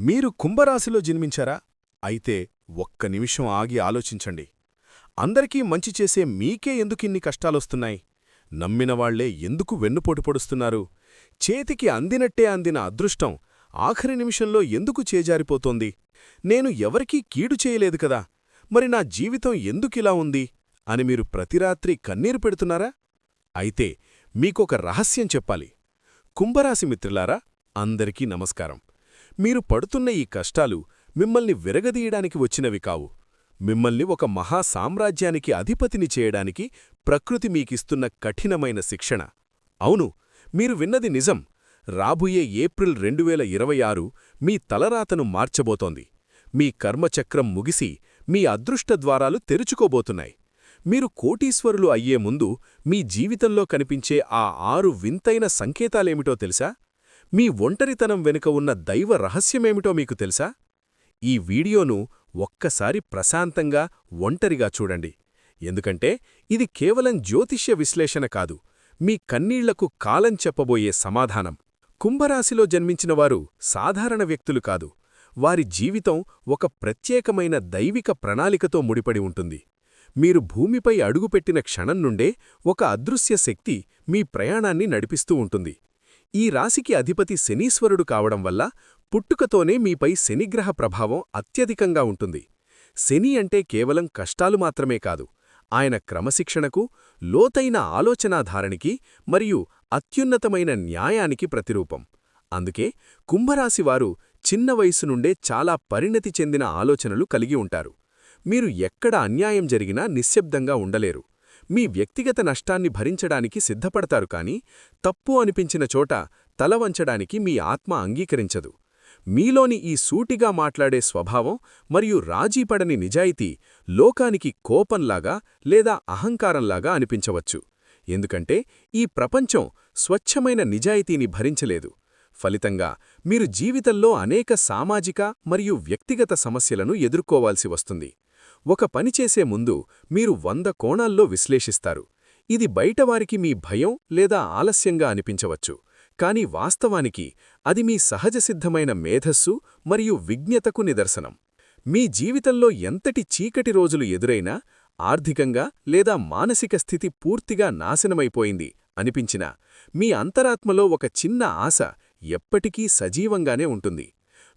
మీరు కుంభరాశిలో జన్మించారా? అయితే ఒక్క నిమిషం ఆగి ఆలోచించండి. అందరికీ మంచి చేసే మీకే ఎందుకిన్ని కష్టాలొస్తున్నాయి? నమ్మినవాళ్లే ఎందుకు వెన్నుపోటు పొడుస్తున్నారు? చేతికి అందినట్టే అందిన అదృష్టం ఆఖరి నిమిషంలో ఎందుకు చేజారిపోతోంది? నేను ఎవరికీ కీడు చేయలేదు కదా, మరి నా జీవితం ఎందుకిలా ఉంది అని మీరు ప్రతిరాత్రి కన్నీరు పెడుతున్నారా? అయితే మీకొక రహస్యం చెప్పాలి. కుంభరాశి మిత్రులారా, అందరికీ నమస్కారం. మీరు పడుతున్న ఈ కష్టాలు మిమ్మల్ని విరగదీయడానికి వచ్చినవి కావు. మిమ్మల్ని ఒక మహా సామ్రాజ్యానికి అధిపతిని చేయడానికి ప్రకృతి మీకిస్తున్న కఠినమైన శిక్షణ. అవును, మీరు విన్నది నిజం. రాబోయే ఏప్రిల్ 2026 మీ తలరాతను మార్చబోతోంది. మీ కర్మచక్రం ముగిసి మీ అదృష్టద్వారాలు తెరుచుకోబోతున్నాయి. మీరు కోటీశ్వరులు అయ్యే ముందు మీ జీవితంలో కనిపించే ఆ 6 వింతైన సంకేతాలేమిటో తెలుసా? మీ ఒంటరితనం వెనుక ఉన్న దైవ రహస్యమేమిటో మీకు తెలుసా? ఈ వీడియోను ఒక్కసారి ప్రశాంతంగా ఒంటరిగా చూడండి. ఎందుకంటే ఇది కేవలం జ్యోతిష్య విశ్లేషణ కాదు, మీ కన్నీళ్లకు కాలం చెప్పబోయే సమాధానం. కుంభరాశిలో జన్మించినవారు సాధారణ వ్యక్తులు కాదు. వారి జీవితం ఒక ప్రత్యేకమైన దైవిక ప్రణాళికతో ముడిపడి ఉంటుంది. మీరు భూమిపై అడుగుపెట్టిన క్షణం నుండే ఒక అదృశ్య శక్తి మీ ప్రయాణాన్ని నడిపిస్తూ ఉంటుంది. ఈ రాశికి అధిపతి శనీశ్వరుడు కావడం వల్ల పుట్టుకతోనే మీపై శనిగ్రహ ప్రభావం అత్యధికంగా ఉంటుంది. శని అంటే కేవలం కష్టాలు మాత్రమే కాదు, ఆయన క్రమశిక్షణకు, లోతైన ఆలోచనాధారణికి మరియు అత్యున్నతమైన న్యాయానికి ప్రతిరూపం. అందుకే కుంభరాశివారు చిన్న వయసు నుండే చాలా పరిణతి చెందిన ఆలోచనలు కలిగి ఉంటారు. మీరు ఎక్కడ అన్యాయం జరిగినా నిశ్శబ్దంగా ఉండలేరు. మీ వ్యక్తిగత నష్టాన్ని భరించడానికి సిద్ధపడతారు, కాని తప్పు అనిపించిన చోట తలవంచడానికి మీ ఆత్మ అంగీకరించదు. మీలోని ఈ సూటిగా మాట్లాడే స్వభావం మరియు రాజీపడని నిజాయితీ లోకానికి కోపంలాగా లేదా అహంకారంలాగా అనిపించవచ్చు. ఎందుకంటే ఈ ప్రపంచం స్వచ్ఛమైన నిజాయితీని భరించలేదు. ఫలితంగా మీరు జీవితంలో అనేక సామాజిక మరియు వ్యక్తిగత సమస్యలను ఎదుర్కోవాల్సి వస్తుంది. ఒక పని చేసే ముందు మీరు 100 కోణాల్లో విశ్లేషిస్తారు. ఇది బయటవారికి మీ భయం లేదా ఆలస్యంగా అనిపించవచ్చు, కానీ వాస్తవానికి అది మీ సహజసిద్ధమైన మేధస్సు మరియు విజ్ఞతకు నిదర్శనం. మీ జీవితంలో ఎంతటి చీకటి రోజులు ఎదురైనా, ఆర్థికంగా లేదా మానసిక స్థితి పూర్తిగా నాశనమైపోయింది అనిపించినా, మీ అంతరాత్మలో ఒక చిన్న ఆశ ఎప్పటికీ సజీవంగానే ఉంటుంది.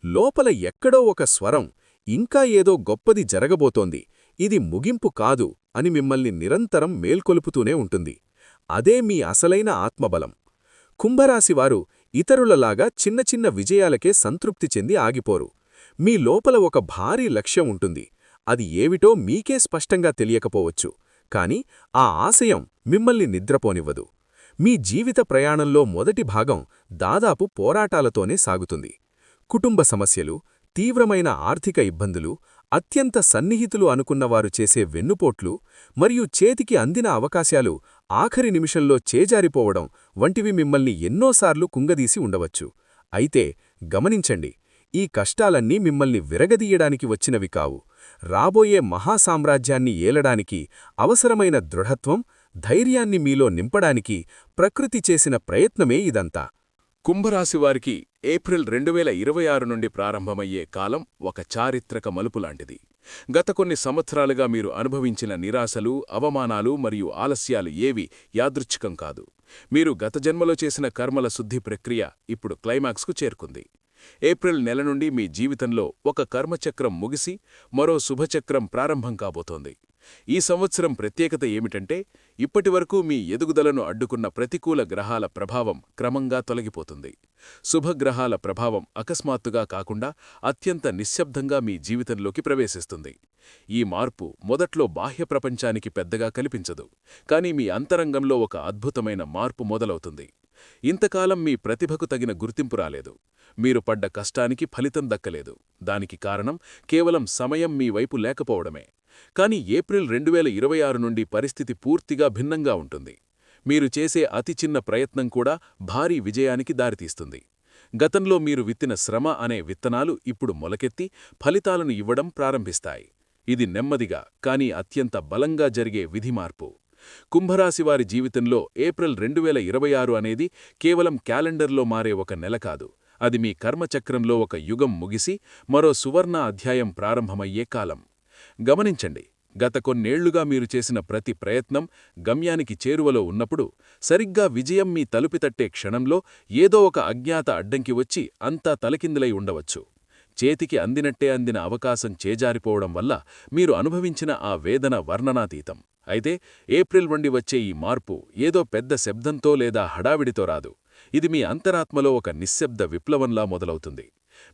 లోపల ఎక్కడో ఒక స్వరం, ఇంకా ఏదో గొప్పది జరగబోతోంది, ఇది ముగింపు కాదు అని మిమ్మల్ని నిరంతరం మేల్కొలుపుతూనే ఉంటుంది. అదే మీ అసలైన ఆత్మబలం. కుంభరాశివారు ఇతరులలాగా చిన్న చిన్న విజయాలకే సంతృప్తి చెంది ఆగిపోరు. మీ లోపల ఒక భారీ లక్ష్యం ఉంటుంది. అది ఏమిటో మీకే స్పష్టంగా తెలియకపోవచ్చు, కాని ఆ ఆశయం మిమ్మల్ని నిద్రపోనివ్వదు. మీ జీవిత ప్రయాణంలో మొదటి భాగం దాదాపు పోరాటాలతోనే సాగుతుంది. కుటుంబ సమస్యలు, తీవ్రమైన ఆర్థిక ఇబ్బందులు, అత్యంత సన్నిహితులు అనుకున్నవారు చేసే వెన్నుపోట్లు మరియు చేతికి అందిన అవకాశాలు ఆఖరి నిమిషంలో చేజారిపోవడం వంటివి మిమ్మల్ని ఎన్నోసార్లు కుంగదీసి ఉండవచ్చు. అయితే గమనించండి, ఈ కష్టాలన్నీ మిమ్మల్ని విరగదీయడానికి వచ్చినవి కావు. రాబోయే మహాసామ్రాజ్యాన్ని ఏలడానికి అవసరమైన దృఢత్వం, ధైర్యాన్ని మీలో నింపడానికి ప్రకృతి చేసిన ప్రయత్నమే ఇదంతా. కుంభరాశివారికి ఏప్రిల్ 2026 నుండి ప్రారంభమయ్యే కాలం ఒక చారిత్రక మలుపులాంటిది. గత కొన్ని సంవత్సరాలుగా మీరు అనుభవించిన నిరాశలు, అవమానాలు మరియు ఆలస్యాలు ఏవీ యాదృచ్ఛికం కాదు. మీరు గత జన్మలో చేసిన కర్మల శుద్ధి ప్రక్రియ ఇప్పుడు క్లైమాక్స్కు చేరుకుంది. ఏప్రిల్ నెల నుండి మీ జీవితంలో ఒక కర్మచక్రం ముగిసి మరో శుభచక్రం ప్రారంభం కాబోతోంది. ఈ సంవత్సరం ప్రత్యేకత ఏమిటంటే, ఇప్పటివరకు మీ ఎదుగుదలను అడ్డుకున్న ప్రతికూల గ్రహాల ప్రభావం క్రమంగా తొలగిపోతుంది. శుభగ్రహాల ప్రభావం అకస్మాత్తుగా కాకుండా అత్యంత నిశ్శబ్దంగా మీ జీవితంలోకి ప్రవేశిస్తుంది. ఈ మార్పు మొదట్లో బాహ్య ప్రపంచానికి పెద్దగా కనిపించదు, కానీ మీ అంతరంగంలో ఒక అద్భుతమైన మార్పు మొదలవుతుంది. ఇంతకాలం మీ ప్రతిభకు తగిన గుర్తింపు రాలేదు. మీరు పడ్డ కష్టానికి ఫలితం దక్కలేదు. దానికి కారణం కేవలం సమయం మీ వైపు లేకపోవడమే. కానీ ఏప్రిల్ 2026 నుండి పరిస్థితి పూర్తిగా భిన్నంగా ఉంటుంది. మీరు చేసే అతి చిన్న ప్రయత్నం కూడా భారీ విజయానికి దారితీస్తుంది. గతంలో మీరు విత్తిన శ్రమ అనే విత్తనాలు ఇప్పుడు మొలకెత్తి ఫలితాలను ఇవ్వడం ప్రారంభిస్తాయి. ఇది నెమ్మదిగా కానీ అత్యంత బలంగా జరిగే విధి మార్పు. కుంభరాశివారి జీవితంలో ఏప్రిల్ 2026 అనేది కేవలం క్యాలెండర్లో మారే ఒక నెల కాదు, అది మీ కర్మచక్రంలో ఒక యుగం ముగిసి మరో సువర్ణ అధ్యాయం ప్రారంభమయ్యే కాలం. గమనించండి, గత కొన్నేళ్లుగా మీరు చేసిన ప్రతి ప్రయత్నం గమ్యానికి చేరువలో ఉన్నప్పుడు, సరిగ్గా విజయం మీ తలుపు తట్టే క్షణంలో ఏదో ఒక అజ్ఞాత అడ్డంకి వచ్చి అంతా తలకిందులై ఉండవచ్చు. చేతికి అందినట్టే అందిన అవకాశం చేజారిపోవడం వల్ల మీరు అనుభవించిన ఆ వేదన వర్ణనాతీతం. అయితే ఏప్రిల్ నుండి వచ్చే ఈ మార్పు ఏదో పెద్ద శబ్దంతో లేదా హడావిడితో రాదు. ఇది మీ అంతరాత్మలో ఒక నిశ్శబ్ద విప్లవంలా మొదలవుతుంది.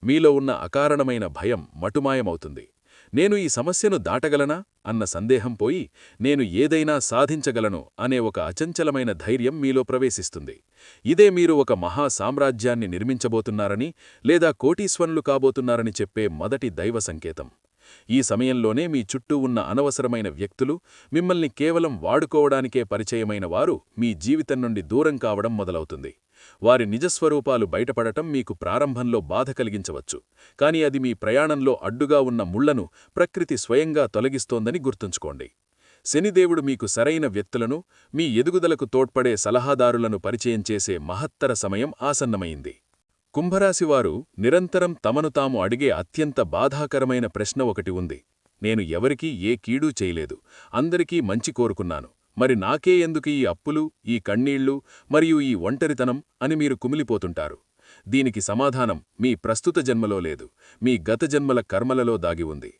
మీలో ఉన్న అకారణమైన భయం మటుమాయమవుతుంది. నేను ఈ సమస్యను దాటగలనా అన్న సందేహం పోయి, నేను ఏదైనా సాధించగలను అనే ఒక అచంచలమైన ధైర్యం మీలో ప్రవేశిస్తుంది. ఇదే మీరు ఒక మహా సామ్రాజ్యాన్ని నిర్మించబోతున్నారని లేదా కోటీశ్వరులు కాబోతున్నారని చెప్పే మొదటి దైవ సంకేతం. ఈ సమయంలోనే మీ చుట్టూ ఉన్న అనవసరమైన వ్యక్తులు, మిమ్మల్ని కేవలం వాడుకోవడానికే పరిచయమైన వారు మీ జీవితం నుండి దూరం కావడం మొదలవుతుంది. వారి నిజస్వరూపాలు బయటపడటం మీకు ప్రారంభంలో బాధ కలిగించవచ్చు, కాని అది మీ ప్రయాణంలో అడ్డుగా ఉన్న ముళ్లను ప్రకృతి స్వయంగా తొలగిస్తోందని గుర్తుంచుకోండి. శనిదేవుడు మీకు సరైన వ్యక్తులను, మీ ఎదుగుదలకు తోడ్పడే సలహాదారులను పరిచయం చేసే మహత్తర సమయం ఆసన్నమైంది. కుంభరాశివారు నిరంతరం తమను తాము అడిగే అత్యంత బాధాకరమైన ప్రశ్న ఒకటి ఉంది. నేను ఎవరికీ ఏ కీడూ చేయలేదు, అందరికీ మంచి కోరుకున్నాను, మరి నాకే ఎందుకు ఈ అప్పులు, ఈ కన్నీళ్లు మరియు ఈ ఒంటరితనం అని మీరు కుమిలిపోతుంటారు. దీనికి సమాధానం మీ ప్రస్తుత జన్మలో లేదు, మీ గత జన్మల కర్మలలో దాగి ఉంది.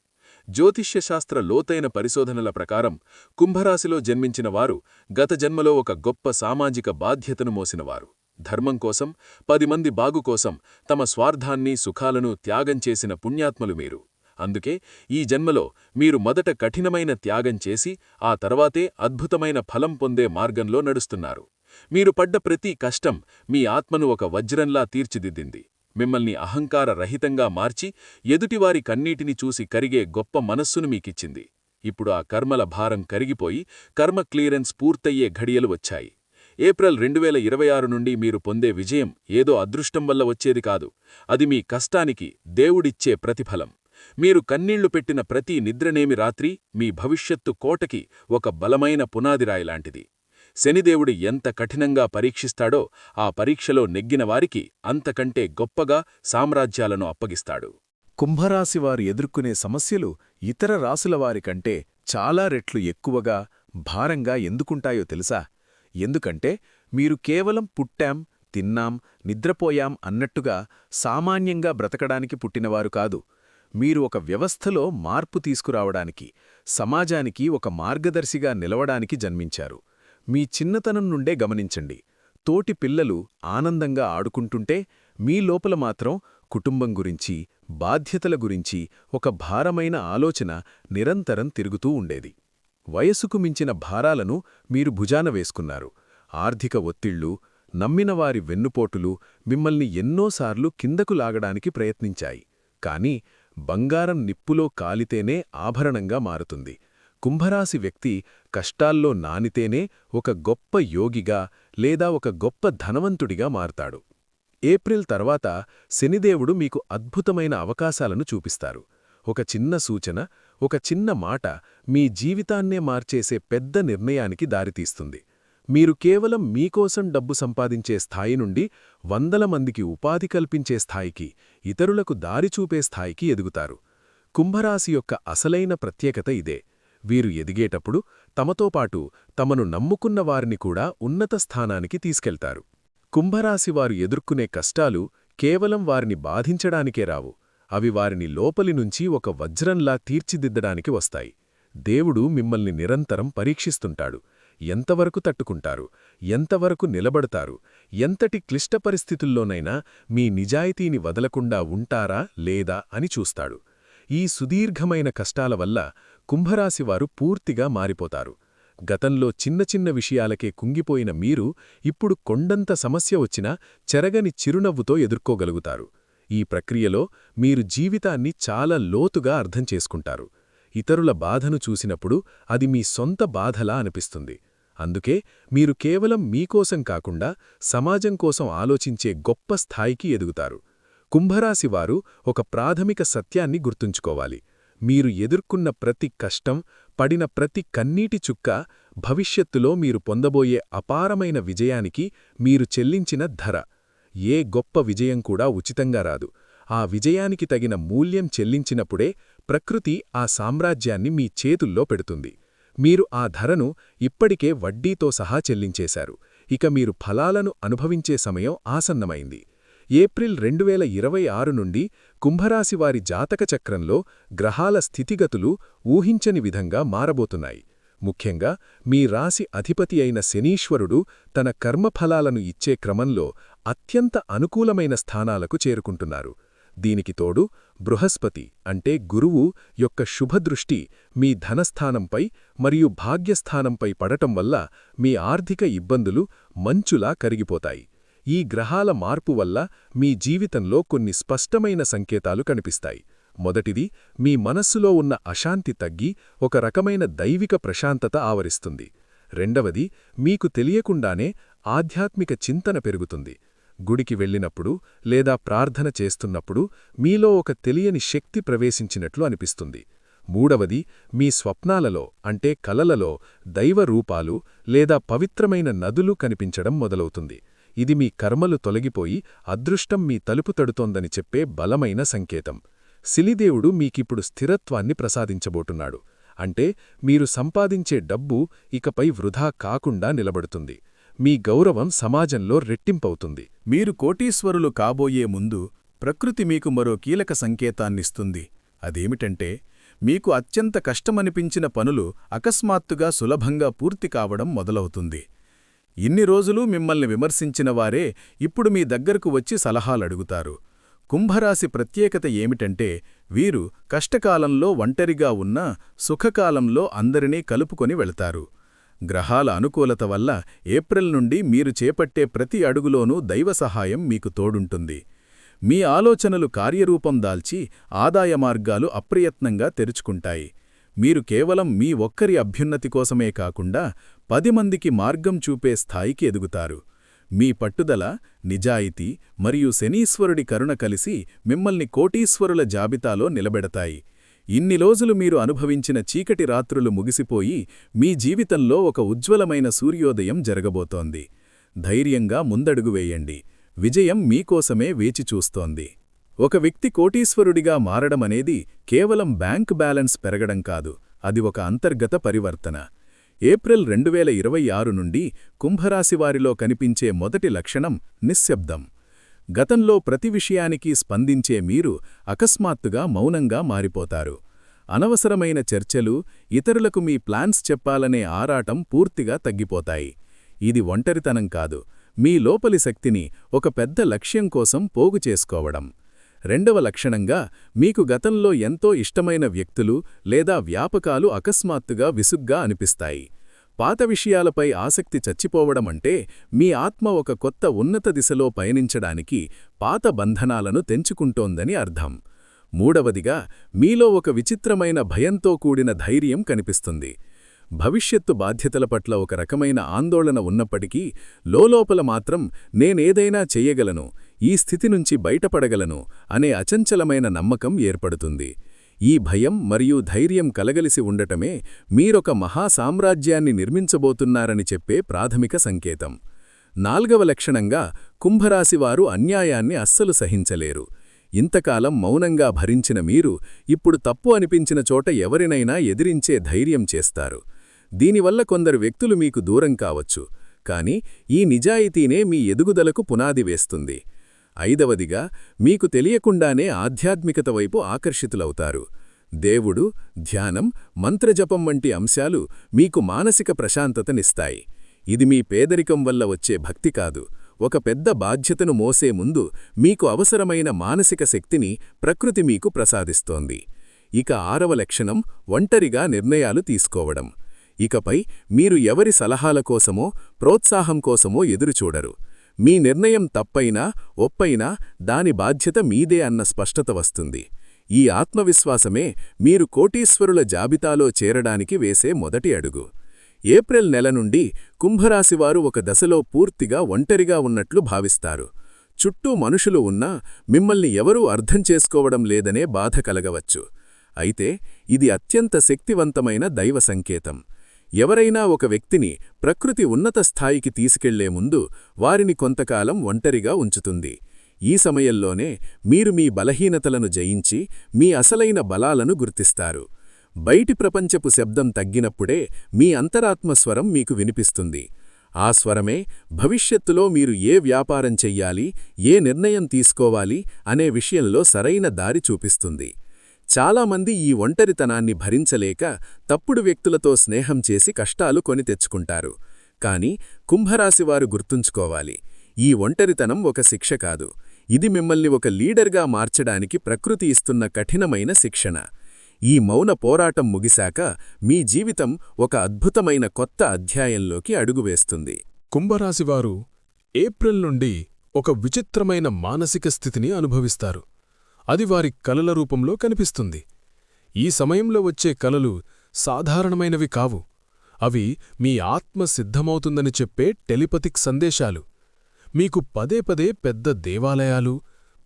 జ్యోతిష్యశాస్త్ర లోతైన పరిశోధనల ప్రకారం కుంభరాశిలో జన్మించిన వారు గత జన్మలో ఒక గొప్ప సామాజిక బాధ్యతను మోసినవారు. ధర్మం కోసం, 10 మంది బాగు కోసం తమ స్వార్థాన్ని, సుఖాలను త్యాగం చేసిన పుణ్యాత్మలు మీరు. అందుకే ఈ జన్మలో మీరు మొదట కఠినమైన త్యాగం చేసి ఆ తర్వాతే అద్భుతమైన ఫలం పొందే మార్గంలో నడుస్తున్నారు. మీరు పడ్డ ప్రతి కష్టం మీ ఆత్మను ఒక వజ్రంలా తీర్చిదిద్దింది, మిమ్మల్ని అహంకార రహితంగా మార్చి ఎదుటివారి కన్నీటిని చూసి కరిగే గొప్ప మనస్సును మీకిచ్చింది. ఇప్పుడు ఆ కర్మల భారం కరిగిపోయి కర్మ క్లియరెన్స్ పూర్తయ్యే ఘడియలు వచ్చాయి. ఏప్రిల్ 2026 నుండి మీరు పొందే విజయం ఏదో అదృష్టం వల్ల వచ్చేది కాదు, అది మీ కష్టానికి దేవుడిచ్చే ప్రతిఫలం. మీరు కన్నీళ్లు పెట్టిన ప్రతి నిద్రనేమి రాత్రి మీ భవిష్యత్తు కోటకి ఒక బలమైన పునాదిరాయిలాంటిది. శనిదేవుడు ఎంత కఠినంగా పరీక్షిస్తాడో ఆ పరీక్షలో నెగ్గినవారికి అంతకంటే గొప్పగా సామ్రాజ్యాలను అప్పగిస్తాడు. కుంభరాశివారు ఎదుర్కొనే సమస్యలు ఇతర రాసులవారికంటే చాలా రెట్లు ఎక్కువగా, భారంగా ఎందుకుంటాయో తెలుసా? ఎందుకంటే మీరు కేవలం పుట్టాం, తిన్నాం, నిద్రపోయాం అన్నట్టుగా సామాన్యంగా బ్రతకడానికి పుట్టినవారు కాదు. మీరు ఒక వ్యవస్థలో మార్పు తీసుకురావడానికి, సమాజానికి ఒక మార్గదర్శిగా నిలవడానికి జన్మించారు. మీ చిన్నతనం నుండే గమనించండి. తోటి పిల్లలు ఆనందంగా ఆడుకుంటుంటే మీ లోపల మాత్రం కుటుంబం గురించి, బాధ్యతల గురించి ఒక భారమైన ఆలోచన నిరంతరం తిరుగుతూ ఉండేది. వయసుకు మించిన భారాలను మీరు భుజాన వేసుకున్నారు. ఆర్థిక ఒత్తిళ్లు, నమ్మినవారి వెన్నుపోటులు మిమ్మల్ని ఎన్నోసార్లు కిందకు లాగడానికి ప్రయత్నించాయి. కాని బంగారం నిప్పులో కాలితేనే ఆభరణంగా మారుతుంది. కుంభరాశి వ్యక్తి కష్టాల్లో నానితేనే ఒక గొప్ప యోగిగా లేదా ఒక గొప్ప ధనవంతుడిగా మారతాడు. ఏప్రిల్ తర్వాత శనిదేవుడు మీకు అద్భుతమైన అవకాశాలను చూపిస్తారు. ఒక చిన్న సూచన, ఒక చిన్న మాట మీ జీవితాన్నే మార్చేసే పెద్ద నిర్ణయానికి దారితీస్తుంది. మీరు కేవలం మీకోసం డబ్బు సంపాదించే స్థాయి నుండి 100 మందికి ఉపాధి కల్పించే స్థాయికి, ఇతరులకు దారి చూపే స్థాయికి ఎదుగుతారు. కుంభరాశి యొక్క అసలైన ప్రత్యేకత ఇదే. వీరు ఎదిగేటప్పుడు తమతో పాటు తమను నమ్ముకున్న వారిని కూడా ఉన్నత స్థానానికి తీసుకెళ్తారు. కుంభరాశివారు ఎదుర్కొనే కష్టాలు కేవలం వారిని బాధించడానికే రావు, అవి వారిని లోపలి నుంచి ఒక వజ్రంలా తీర్చిదిద్దడానికి వస్తాయి. దేవుడు మిమ్మల్ని నిరంతరం పరీక్షిస్తుంటాడు. ఎంతవరకు తట్టుకుంటారు, ఎంతవరకు నిలబడతారు, ఎంతటి క్లిష్ట పరిస్థితుల్లోనైనా మీ నిజాయితీని వదలకుండా ఉంటారా లేదా అని చూస్తాడు. ఈ సుదీర్ఘమైన కష్టాల వల్ల కుంభరాశివారు పూర్తిగా మారిపోతారు. గతంలో చిన్న చిన్న విషయాలకే కుంగిపోయిన మీరు ఇప్పుడు కొండంత సమస్య వచ్చినా చెరగని చిరునవ్వుతో ఎదుర్కోగలుగుతారు. ఈ ప్రక్రియలో మీరు జీవితాన్ని చాలా లోతుగా అర్థం చేసుకుంటారు. ఇతరుల బాధను చూసినప్పుడు అది మీ సొంత బాధలా అనిపిస్తుంది. అందుకే మీరు కేవలం మీకోసం కాకుండా సమాజం కోసం ఆలోచించే గొప్ప స్థాయికి ఎదుగుతారు. కుంభరాశివారు ఒక ప్రాథమిక సత్యాన్ని గుర్తుంచుకోవాలి. మీరు ఎదుర్కొన్న ప్రతి కష్టం, పడిన ప్రతి కన్నీటి చుక్క భవిష్యత్తులో మీరు పొందబోయే అపారమైన విజయానికి మీరు చెల్లించిన ధర. ఏ గొప్ప విజయం కూడా ఉచితంగా రాదు. ఆ విజయానికి తగిన మూల్యం చెల్లించినప్పుడే ప్రకృతి ఆ సామ్రాజ్యాన్ని మీ చేతుల్లో పెడుతుంది. మీరు ఆ ధరను ఇప్పటికే వడ్డీతో సహా చెల్లించేశారు. ఇక మీరు ఫలాలను అనుభవించే సమయం ఆసన్నమైంది. ఏప్రిల్ 2026 నుండి కుంభరాశివారి జాతక చక్రంలో గ్రహాల స్థితిగతులు ఊహించని విధంగా మారబోతున్నాయి. ముఖ్యంగా మీ రాశి అధిపతి అయిన శనీశ్వరుడు తన కర్మఫలాలను ఇచ్చే క్రమంలో అత్యంత అనుకూలమైన స్థానాలకు చేరుకుంటున్నారు. దీనికి తోడు బృహస్పతి అంటే గురువు యొక్క శుభదృష్టి మీ ధనస్థానంపై మరియు భాగ్యస్థానంపై పడటం వల్ల మీ ఆర్థిక ఇబ్బందులు మంచులా కరిగిపోతాయి. ఈ గ్రహాల మార్పు వల్ల మీ జీవితంలో కొన్ని స్పష్టమైన సంకేతాలు కనిపిస్తాయి. మొదటిది, మీ మనస్సులో ఉన్న అశాంతి తగ్గి ఒక రకమైన దైవిక ప్రశాంతత ఆవరిస్తుంది. రెండవది, మీకు తెలియకుండానే ఆధ్యాత్మిక చింతన పెరుగుతుంది. గుడికి వెళ్ళినప్పుడు లేదా ప్రార్థన చేస్తున్నప్పుడు మీలో ఒక తెలియని శక్తి ప్రవేశించినట్లు అనిపిస్తుంది. మూడవది, మీ స్వప్నాలలో అంటే కలలలో దైవ రూపాలు లేదా పవిత్రమైన నదులు కనిపించడం మొదలవుతుంది. ఇది మీ కర్మలు తొలగిపోయి అదృష్టం మీ తలుపు తడుతోందని చెప్పే బలమైన సంకేతం. శనిదేవుడు మీకిప్పుడు స్థిరత్వాన్ని ప్రసాదించబోతున్నాడు. అంటే మీరు సంపాదించే డబ్బు ఇకపై వృధా కాకుండా నిలబడుతుంది. మీ గౌరవం సమాజంలో రెట్టింపవుతుంది. మీరు కోటీశ్వరులు కాబోయే ముందు ప్రకృతి మీకు మరో కీలక సంకేతాన్నిస్తుంది. అదేమిటంటే, మీకు అత్యంత కష్టమనిపించిన పనులు అకస్మాత్తుగా సులభంగా పూర్తి కావడం మొదలవుతుంది. ఇన్ని రోజులు మిమ్మల్ని విమర్శించిన వారే ఇప్పుడు మీ దగ్గరకు వచ్చి సలహాలడుగుతారు. కుంభరాశి ప్రత్యేకత ఏమిటంటే, వీరు కష్టకాలంలో ఒంటరిగా ఉన్నా సుఖకాలంలో అందరినీ కలుపుకొని వెళతారు. గ్రహాల అనుకూలత వల్ల ఏప్రిల్ నుండి మీరు చేపట్టే ప్రతి అడుగులోనూ దైవ సహాయం మీకు తోడుంటుంది. మీ ఆలోచనలు కార్యరూపం దాల్చి ఆదాయ మార్గాలు అప్రయత్నంగా తెరుచుకుంటాయి. మీరు కేవలం మీ ఒక్కరి అభ్యున్నతి కోసమే కాకుండా 10 మందికి మార్గం చూపే స్థాయికి ఎదుగుతారు. మీ పట్టుదల, నిజాయితీ మరియు శనీశ్వరుడి కరుణ కలిసి మిమ్మల్ని కోటీశ్వరుల జాబితాలో నిలబెడతాయి. ఇన్ని రోజులు మీరు అనుభవించిన చీకటి రాత్రులు ముగిసిపోయి మీ జీవితంలో ఒక ఉజ్వలమైన సూర్యోదయం జరగబోతోంది. ధైర్యంగా ముందడుగు వేయండి. విజయం మీకోసమే వేచిచూస్తోంది. ఒక వ్యక్తి కోటీశ్వరుడిగా మారడమనేది కేవలం బ్యాంక్ బ్యాలెన్స్ పెరగడం కాదు, అది ఒక అంతర్గత పరివర్తన. ఏప్రిల్ 2026 నుండి కుంభరాశివారిలో కనిపించే మొదటి లక్షణం నిశ్శబ్దం. గతంలో ప్రతి విషయానికి స్పందించే మీరు అకస్మాత్తుగా మౌనంగా మారిపోతారు. అనవసరమైన చర్చలు, ఇతరులకు మీ ప్లాన్స్ చెప్పాలనే ఆరాటం పూర్తిగా తగ్గిపోతాయి. ఇది ఒంటరితనం కాదు, మీ లోపలి శక్తిని ఒక పెద్ద లక్ష్యం కోసం పోగు చేసుకోవడం. రెండవ లక్షణంగా, మీకు గతంలో ఎంతో ఇష్టమైన వ్యక్తులు లేదా వ్యాపకాలు అకస్మాత్తుగా విసుగ్గా అనిపిస్తాయి. పాత విషయాలపై ఆసక్తి చచ్చిపోవడమంటే మీ ఆత్మ ఒక కొత్త ఉన్నత దిశలో పయనించడానికి పాత బంధనాలను తెంచుకుంటోందని అర్థం. మూడవదిగా, మీలో ఒక విచిత్రమైన భయంతో కూడిన ధైర్యం కనిపిస్తుంది. భవిష్యత్తు బాధ్యతల పట్ల ఒక రకమైన ఆందోళన ఉన్నప్పటికీ లోలోపల మాత్రం నేనేదైనా చెయ్యగలను, ఈ స్థితి నుంచి బయటపడగలను అనే అచంచలమైన నమ్మకం ఏర్పడుతుంది. ఈ భయం మరియు ధైర్యం కలగలిసి ఉండటమే మీరొక మహాసామ్రాజ్యాన్ని నిర్మించబోతున్నారని చెప్పే ప్రాథమిక సంకేతం. నాల్గవ లక్షణంగా, కుంభరాశివారు అన్యాయాన్ని అస్సలు సహించలేరు. ఇంతకాలం మౌనంగా భరించిన మీరు ఇప్పుడు తప్పు అనిపించిన చోట ఎవరినైనా ఎదిరించే ధైర్యం చేస్తారు. దీనివల్ల కొందరు వ్యక్తులు మీకు దూరం కావచ్చు, కాని ఈ నిజాయితీనే మీ ఎదుగుదలకు పునాది వేస్తుంది. ఐదవదిగా, మీకు తెలియకుండానే ఆధ్యాత్మికత వైపు ఆకర్షితులవుతారు. దేవుడు, ధ్యానం, మంత్రజపం వంటి అంశాలు మీకు మానసిక ప్రశాంతతనిస్తాయి. ఇది మీ పేదరికం వల్ల వచ్చే భక్తి కాదు, ఒక పెద్ద బాధ్యతను మోసే ముందు మీకు అవసరమైన మానసిక శక్తిని ప్రకృతి మీకు ప్రసాదిస్తోంది. ఇక ఆరవ లక్షణం, ఒంటరిగా నిర్ణయాలు తీసుకోవడం. ఇకపై మీరు ఎవరి సలహాల కోసమో ప్రోత్సాహం కోసమో ఎదురుచూడరు. మీ నిర్ణయం తప్పైనా ఒప్పైనా దాని బాధ్యత మీదే అన్న స్పష్టత వస్తుంది. ఈ ఆత్మవిశ్వాసమే మీరు కోటీశ్వరుల జాబితాలో చేరడానికి వేసే మొదటి అడుగు. ఏప్రిల్ నెల నుండి కుంభరాశివారు ఒక దశలో పూర్తిగా ఒంటరిగా ఉన్నట్లు భావిస్తారు. చుట్టూ మనుషులు ఉన్నా మిమ్మల్ని ఎవరూ అర్థం చేసుకోవడం లేదనే బాధ కలగవచ్చు. అయితే ఇది అత్యంత శక్తివంతమైన దైవ సంకేతం. ఎవరైనా ఒక వ్యక్తిని ప్రకృతి ఉన్నత స్థాయికి తీసుకెళ్లే ముందు వారిని కొంతకాలం ఒంటరిగా ఉంచుతుంది. ఈ సమయంలోనే మీరు మీ బలహీనతలను జయించి మీ అసలైన బలాలను గుర్తిస్తారు. బయటి ప్రపంచపు శబ్దం తగ్గినప్పుడే మీ అంతరాత్మస్వరం మీకు వినిపిస్తుంది. ఆ స్వరమే భవిష్యత్తులో మీరు ఏ వ్యాపారం చెయ్యాలి, ఏ నిర్ణయం తీసుకోవాలి అనే విషయంలో సరైన దారి చూపిస్తుంది. చాలామంది ఈ ఒంటరితనాన్ని భరించలేక తప్పుడు వ్యక్తులతో స్నేహం చేసి కష్టాలు కొని తెచ్చుకుంటారు. కాని కుంభరాశివారు గుర్తుంచుకోవాలి, ఈ ఒంటరితనం ఒక శిక్ష కాదు, ఇది మిమ్మల్ని ఒక లీడర్గా మార్చడానికి ప్రకృతి ఇస్తున్న కఠినమైన శిక్షణ. ఈ మౌన పోరాటం ముగిశాక మీ జీవితం ఒక అద్భుతమైన కొత్త అధ్యాయంలోకి అడుగువేస్తుంది. కుంభరాశివారు ఏప్రిల్ నుండి ఒక విచిత్రమైన మానసిక స్థితిని అనుభవిస్తారు. అది వారి కలల రూపంలో కనిపిస్తుంది. ఈ సమయంలో వచ్చే కలలు సాధారణమైనవి కావు. అవి మీ ఆత్మ సిద్ధమవుతుందని చెప్పే టెలిపతిక్ సందేశాలు. మీకు పదే పదే పెద్ద దేవాలయాలు,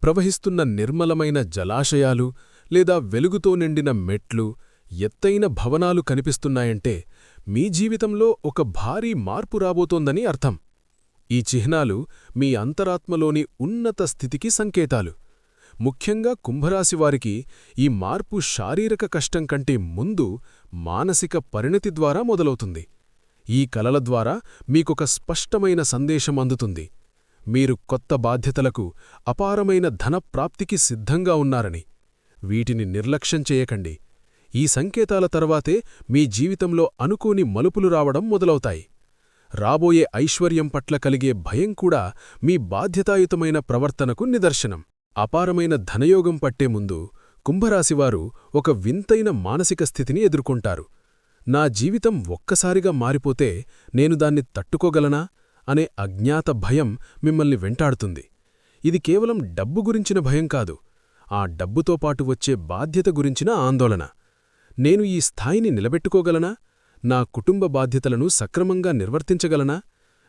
ప్రవహిస్తున్న నిర్మలమైన జలాశయాలు లేదా వెలుగుతో నిండిన మెట్లు, ఎత్తైన భవనాలు కనిపిస్తున్నాయంటే మీ జీవితంలో ఒక భారీ మార్పు రాబోతోందని అర్థం. ఈ చిహ్నాలు మీ అంతరాత్మలోని ఉన్నత స్థితికి సంకేతాలు. ముఖ్యంగా కుంభరాశివారికి ఈ మార్పు శారీరక కష్టం కంటే ముందు మానసిక పరిణతి ద్వారా మొదలవుతుంది. ఈ కలల ద్వారా మీకొక స్పష్టమైన సందేశం అందుతుంది. మీరు కొత్త బాధ్యతలకు, అపారమైన ధనప్రాప్తికి సిద్ధంగా ఉన్నారని. వీటిని నిర్లక్ష్యం చేయకండి. ఈ సంకేతాల తర్వాతే మీ జీవితంలో అనుకోని మలుపులు రావడం మొదలవుతాయి. రాబోయే ఐశ్వర్యం పట్ల కలిగే భయం కూడా మీ బాధ్యతాయుతమైన ప్రవర్తనకు నిదర్శనం. అపారమైన ధనయోగం పట్టే ముందు కుంభరాశివారు ఒక వింతైన మానసిక స్థితిని ఎదుర్కొంటారు. నా జీవితం ఒక్కసారిగా మారిపోతే నేను దాన్ని తట్టుకోగలనా అనే అజ్ఞాత భయం మిమ్మల్ని వెంటాడుతుంది. ఇది కేవలం డబ్బు గురించిన భయం కాదు, ఆ డబ్బుతో పాటు వచ్చే బాధ్యత గురించిన ఆందోళన. నేను ఈ స్థాయిని నిలబెట్టుకోగలనా? నా కుటుంబ బాధ్యతలను సక్రమంగా నిర్వర్తించగలనా?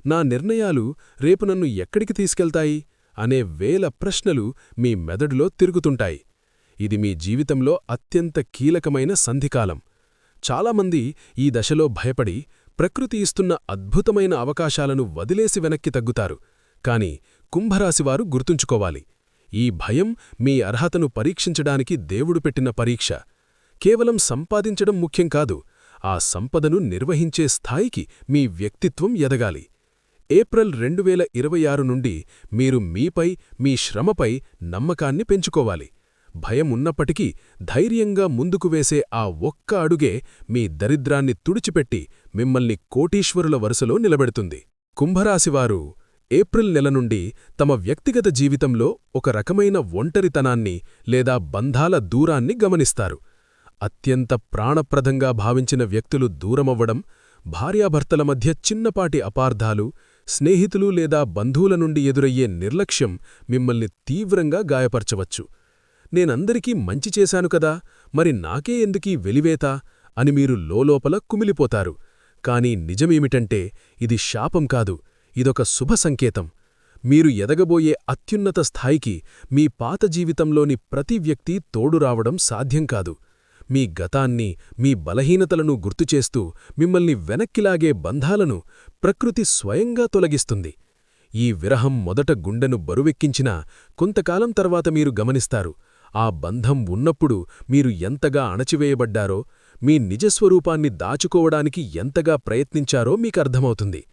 నా నిర్ణయాలు రేపు నన్ను ఎక్కడికి తీసుకెళ్తాయి అనే వేల ప్రశ్నలు మీ మెదడులో తిరుగుతుంటాయి. ఇది మీ జీవితంలో అత్యంత కీలకమైన సంధికాలం. చాలామంది ఈ దశలో భయపడి ప్రకృతి ఇస్తున్న అద్భుతమైన అవకాశాలను వదిలేసి వెనక్కి తగ్గుతారు. కాని కుంభరాశివారు గుర్తుంచుకోవాలి, ఈ భయం మీ అర్హతను పరీక్షించడానికి దేవుడు పెట్టిన పరీక్ష. కేవలం సంపాదించడం ముఖ్యం కాదు, ఆ సంపదను నిర్వహించే స్థాయికి మీ వ్యక్తిత్వం ఎదగాలి. ఏప్రిల్ 2026 నుండి మీరు మీపై, మీ శ్రమపై నమ్మకాన్ని పెంచుకోవాలి. భయం ఉన్నప్పటికీ ధైర్యంగా ముందుకు వేసే ఆ ఒక్క అడుగే మీ దరిద్రాన్ని తుడిచిపెట్టి మిమ్మల్ని కోటీశ్వరుల వరుసలో నిలబెడుతుంది. కుంభరాశివారు ఏప్రిల్ నెల నుండి తమ వ్యక్తిగత జీవితంలో ఒక రకమైన ఒంటరితనాన్ని లేదా బంధాల దూరాన్ని గమనిస్తారు. అత్యంత ప్రాణప్రదంగా భావించిన వ్యక్తులు దూరమవ్వడం, భార్యాభర్తల మధ్య చిన్నపాటి అపార్థాలు, స్నేహితులు లేదా బంధువుల నుండి ఎదురయ్యే నిర్లక్ష్యం మిమ్మల్ని తీవ్రంగా గాయపరచవచ్చు. నేనందరికీ మంచి చేశాను కదా, మరి నాకే ఎందుకీ వెలివేత అని మీరు లోలోపల కుమిలిపోతారు. కాని నిజమేమిటంటే ఇది శాపం కాదు, ఇదొక శుభ సంకేతం. మీరు ఎదగబోయే అత్యున్నత స్థాయికి మీ పాత జీవితంలోని ప్రతి వ్యక్తి తోడురావడం సాధ్యం కాదు. మీ గతాన్ని, మీ బలహీనతలను గుర్తుచేస్తూ మిమ్మల్ని వెనక్కిలాగే బంధాలను ప్రకృతి స్వయంగా తొలగిస్తుంది. ఈ విరహం మొదట గుండెను బరువెక్కించినా కొంతకాలం తర్వాత మీరు గమనిస్తారు, ఆ బంధం ఉన్నప్పుడు మీరు ఎంతగా అణచివేయబడ్డారో, మీ నిజస్వరూపాన్ని దాచుకోవడానికి ఎంతగా ప్రయత్నించారో మీకర్థమవుతుంది.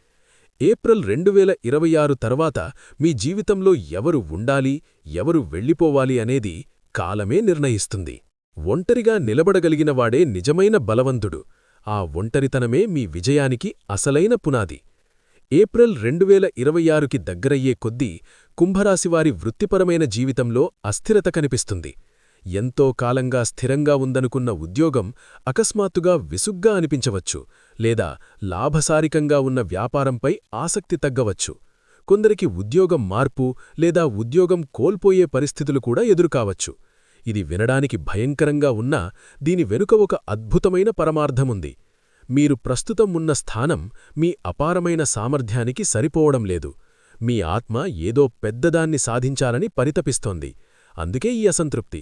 ఏప్రిల్ 2026 తర్వాత మీ జీవితంలో ఎవరు ఉండాలి, ఎవరు వెళ్ళిపోవాలి అనేది కాలమే నిర్ణయిస్తుంది. ఒంటరిగా నిలబడగలిగినవాడే నిజమైన బలవంతుడు. ఆ ఒంటరితనమే మీ విజయానికి అసలైన పునాది. ఏప్రిల్ 2026కి దగ్గరయ్యే కొద్దీ కుంభరాశివారి వృత్తిపరమైన జీవితంలో అస్థిరత కనిపిస్తుంది. ఎంతో కాలంగా స్థిరంగా ఉందనుకున్న ఉద్యోగం అకస్మాత్తుగా విసుగ్గా అనిపించవచ్చు, లేదా లాభసారికంగా ఉన్న వ్యాపారంపై ఆసక్తి తగ్గవచ్చు. కొందరికి ఉద్యోగం మార్పు లేదా ఉద్యోగం కోల్పోయే పరిస్థితులు కూడా ఎదురుకావచ్చు. ఇది వినడానికి భయంకరంగా ఉన్నా దీని వెనుక ఒక అద్భుతమైన పరమార్థముంది. మీరు ప్రస్తుతం ఉన్న స్థానం మీ అపారమైన సామర్థ్యానికి సరిపోవడం లేదు. మీ ఆత్మ ఏదో పెద్దదాన్ని సాధించాలని పరితపిస్తోంది. అందుకే ఈ అసంతృప్తి.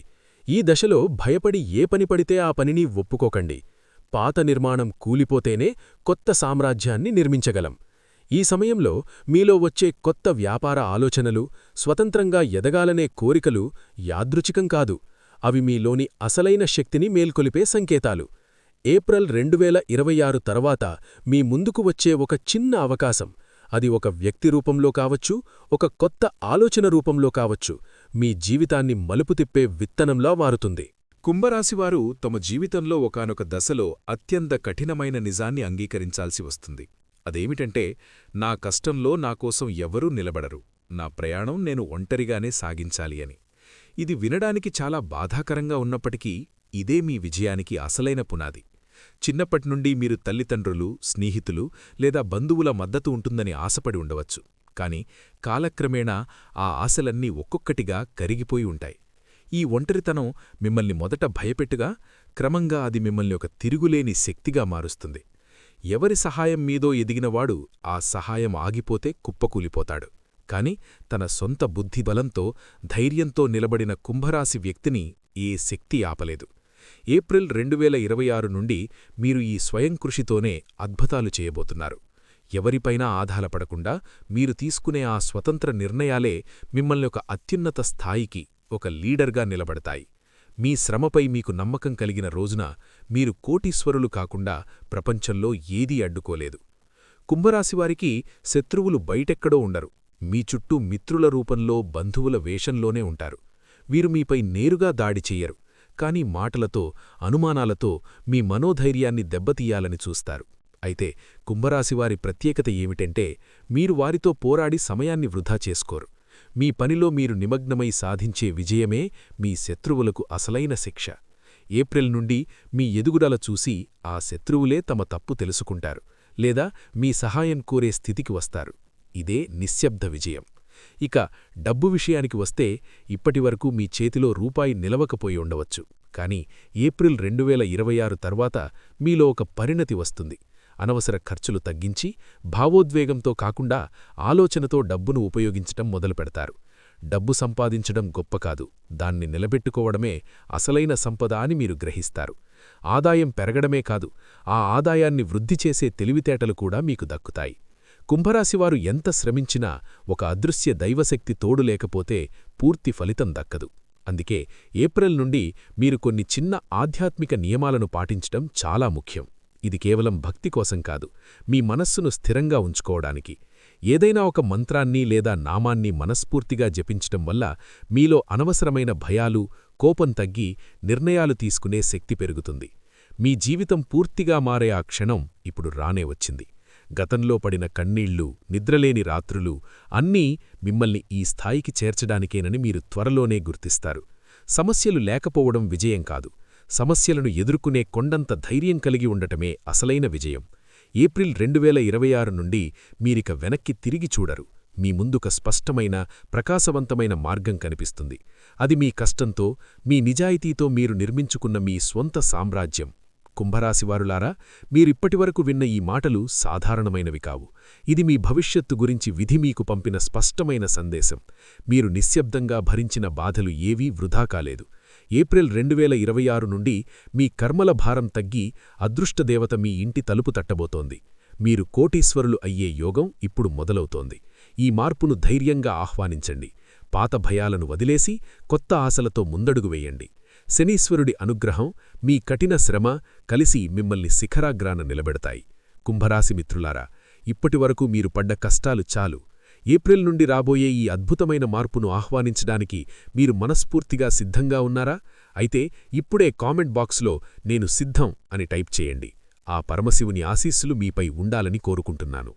ఈ దశలో భయపడి ఏ పని పడితే ఆ పనిని ఒప్పుకోకండి. పాత నిర్మాణం కూలిపోతేనే కొత్త సామ్రాజ్యాన్ని నిర్మించగలం. ఈ సమయంలో మీలో వచ్చే కొత్త వ్యాపార ఆలోచనలు, స్వతంత్రంగా ఎదగాలనే కోరికలు యాదృచ్ఛికం కాదు, అవి మీలోని అసలైన శక్తిని మేల్కొలిపే సంకేతాలు. ఏప్రిల్ 2026 తర్వాత మీ ముందుకు వచ్చే ఒక చిన్న అవకాశం, అది ఒక వ్యక్తి రూపంలో కావచ్చు, ఒక కొత్త ఆలోచన రూపంలో కావచ్చు, మీ జీవితాన్ని మలుపు తిప్పే విత్తనంలా మారుతుంది. కుంభరాశివారు తమ జీవితంలో ఒకానొక దశలో అత్యంత కఠినమైన నిజాన్ని అంగీకరించాల్సి వస్తుంది. అదేమిటంటే, నా కష్టంలో నాకోసం ఎవరూ నిలబడరు, నా ప్రయాణం నేను ఒంటరిగానే సాగించాలి అని. ఇది వినడానికి చాలా బాధాకరంగా ఉన్నప్పటికీ ఇదే మీ విజయానికి అసలైన పునాది. చిన్నప్పటినుండి మీరు తల్లిదండ్రులు, స్నేహితులు లేదా బంధువుల మద్దతు ఉంటుందని ఆశపడి ఉండవచ్చు. కాని కాలక్రమేణా ఆ ఆశలన్నీ ఒక్కొక్కటిగా కరిగిపోయి ఉంటాయి. ఈ ఒంటరితనం మిమ్మల్ని మొదట భయపెట్టుగా, క్రమంగా అది మిమ్మల్ని ఒక తిరుగులేని శక్తిగా మారుస్తుంది. ఎవరి సహాయం మీదో ఎదిగినవాడు ఆ సహాయం ఆగిపోతే కుప్పకూలిపోతాడు. కాని తన సొంత బుద్ధిబలంతో, ధైర్యంతో నిలబడిన కుంభరాశి వ్యక్తిని ఏ శక్తి ఆపలేదు. ఏప్రిల్ 2026 నుండి మీరు ఈ స్వయం కృషితోనే అద్భుతాలు చేయబోతున్నారు. ఎవరిపైనా ఆధారపడకుండా మీరు తీసుకునే ఆ స్వతంత్ర నిర్ణయాలే మిమ్మల్ని ఒక అత్యున్నత స్థాయికి, ఒక లీడర్గా నిలబడతాయి. మీ శ్రమపై మీకు నమ్మకం కలిగిన రోజున మీరు కోటీశ్వరులు కాకుండా ప్రపంచంలో ఏదీ అడ్డుకోలేదు. కుంభరాశివారికి శత్రువులు బయటెక్కడో ఉండరు, మీ చుట్టూ మిత్రుల రూపంలో, బంధువుల వేషంలోనే ఉంటారు. వీరు మీపై నేరుగా దాడి చెయ్యరు, కాని మాటలతో, అనుమానాలతో మీ మనోధైర్యాన్ని దెబ్బతీయాలని చూస్తారు. అయితే కుంభరాశివారి ప్రత్యేకత ఏమిటంటే, మీరు వారితో పోరాడి సమయాన్ని వృధా చేసుకోరు. మీ పనిలో మీరు నిమగ్నమై సాధించే విజయమే మీ శత్రువులకు అసలైన శిక్ష. ఏప్రిల్ నుండి మీ ఎదుగుదల చూసి ఆ శత్రువులే తమ తప్పు తెలుసుకుంటారు, లేదా మీ సహాయం కోరే స్థితికి వస్తారు. ఇదే నిశ్శబ్ద విజయం. ఇక డబ్బు విషయానికి వస్తే, ఇప్పటివరకు మీ చేతిలో రూపాయి నిలవకపోయి ఉండవచ్చు. కాని ఏప్రిల్ 2026 తర్వాత మీలో ఒక పరిణతి వస్తుంది. అనవసర ఖర్చులు తగ్గించి, భావోద్వేగంతో కాకుండా ఆలోచనతో డబ్బును ఉపయోగించటం మొదలుపెడతారు. డబ్బు సంపాదించడం గొప్ప కాదు, దాన్ని నిలబెట్టుకోవడమే అసలైన సంపద అని మీరు గ్రహిస్తారు. ఆదాయం పెరగడమే కాదు, ఆ ఆదాయాన్ని వృద్ధి చేసే తెలివితేటలు కూడా మీకు దక్కుతాయి. కుంభరాశివారు ఎంత శ్రమించినా ఒక అదృశ్య దైవశక్తి తోడు లేకపోతే పూర్తి ఫలితం దక్కదు. అందుకే ఏప్రిల్ నుండి మీరు కొన్ని చిన్న ఆధ్యాత్మిక నియమాలను పాటించటం చాలా ముఖ్యం. ఇది కేవలం భక్తి కోసం కాదు, మీ మనస్సును స్థిరంగా ఉంచుకోవడానికి. ఏదైనా ఒక మంత్రాన్ని లేదా నామాన్ని మనస్ఫూర్తిగా జపించటం వల్ల మీలో అనవసరమైన భయాలు, కోపం తగ్గి నిర్ణయాలు తీసుకునే శక్తి పెరుగుతుంది. మీ జీవితం పూర్తిగా మారే ఆ క్షణం ఇప్పుడు రానే వచ్చింది. గతంలో పడిన కన్నీళ్లు, నిద్రలేని రాత్రులు అన్నీ మిమ్మల్ని ఈ స్థాయికి చేర్చడానికేనని మీరు త్వరలోనే గుర్తిస్తారు. సమస్యలు లేకపోవడం విజయం కాదు, సమస్యలను ఎదుర్కొనే కొండంత ధైర్యం కలిగి ఉండటమే అసలైన విజయం. ఏప్రిల్ 2026 నుండి మీరిక వెనక్కి తిరిగి చూడరు. మీ ముందుక స్పష్టమైన, ప్రకాశవంతమైన మార్గం కనిపిస్తుంది. అది మీ కష్టంతో, మీ నిజాయితీతో మీరు నిర్మించుకున్న మీ స్వంత సామ్రాజ్యం. కుంభరాశివారులారా, మీరిప్పటివరకు విన్న ఈ మాటలు సాధారణమైనవి కావు. ఇది మీ భవిష్యత్తు గురించి విధి మీకు పంపిన స్పష్టమైన సందేశం. మీరు నిశ్శబ్దంగా భరించిన బాధలు ఏవీ వృధా కాలేదు. ఏప్రిల్ 2026 నుండి మీ కర్మల భారం తగ్గి అదృష్టదేవత మీ ఇంటి తలుపు తట్టబోతోంది. మీరు కోటీశ్వరులు అయ్యే యోగం ఇప్పుడు మొదలవుతోంది. ఈ మార్పును ధైర్యంగా ఆహ్వానించండి. పాత భయాలను వదిలేసి కొత్త ఆశలతో ముందడుగు వేయండి. శనీశ్వరుడి అనుగ్రహం, మీ కఠిన శ్రమ కలిసి మిమ్మల్ని శిఖరాగ్రాన నిలబెడతాయి. కుంభరాశి మిత్రులారా, ఇప్పటివరకు మీరు పడ్డ కష్టాలు చాలు. ఏప్రిల్ నుండి రాబోయే ఈ అద్భుతమైన మార్పును ఆహ్వానించడానికి మీరు మనస్ఫూర్తిగా సిద్ధంగా ఉన్నారా? అయితే ఇప్పుడే కామెంట్ బాక్స్లో "నేను సిద్ధం" అని టైప్ చేయండి. ఆ పరమశివుని ఆశీస్సులు మీపై ఉండాలని కోరుకుంటున్నాను.